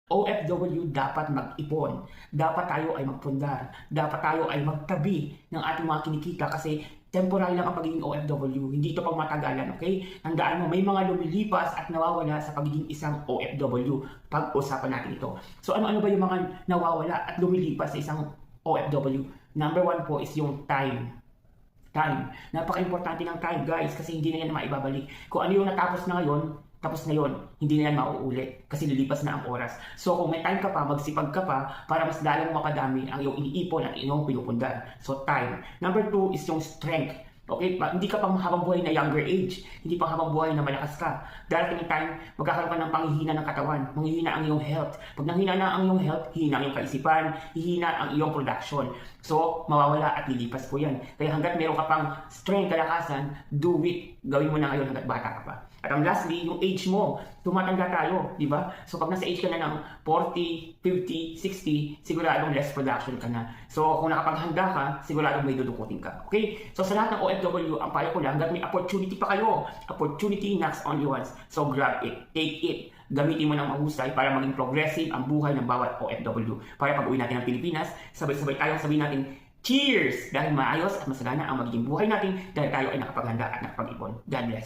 OFW dapat mag-ipon, dapat tayo ay magpundar, dapat tayo ay magtabi ng ating mga kinikita kasi temporary lang ang pagiging OFW, hindi ito pang matagalan, okay? Tandaan mo, may mga lumilipas at nawawala sa pagiging isang OFW. Pag-usapan natin ito. So ano-ano ba yung mga nawawala at lumilipas sa isang OFW? Number one po is yung time. Time. Napaka-importante ng time, guys, kasi hindi na yan maibabalik. Kung ano yung natapos na ngayon, tapos na yun, hindi na yan mauulit kasi lilipas na ang oras. So kung may time ka pa, magsipag ka pa para mas lalong mapadami ang iyong iniipon at iyong pinupundar. So time. Number two is yung strength. Okay, hindi ka pang habang buhay na younger age, hindi pang habang buhay na malakas ka. Darating yung time, magkakaroon ka ng panghihina ng katawan, manghihina ang iyong health. Pag nanghina na ang iyong health, hihina ang iyong kaisipan, hihina ang iyong production. So, mawawala at lilipas po yan. Kaya hanggat meron ka pang strength, kalakasan, do it. Gawin mo na ngayon hanggat bata ka pa. At lastly, yung age mo, tumatanda tayo, di ba? So pag nasa age ka na ng 40, 50, 60, siguradong less production ka na. So kung nakapaghanda ka, siguradong may dudukutin ka. Okay? So sa lahat ng OFW, ang payo ko lang, hanggat may opportunity pa kayo, opportunity knocks on you once. So grab it, take it. Gamitin mo ng mahusay para maging progressive ang buhay ng bawat OFW. Para pag uwi natin ng Pilipinas, sabay-sabay tayong sabihin natin, cheers! Dahil maayos at masagana ang magiging buhay natin dahil tayo ay nakapaghanda at nakapag-ipon. God bless.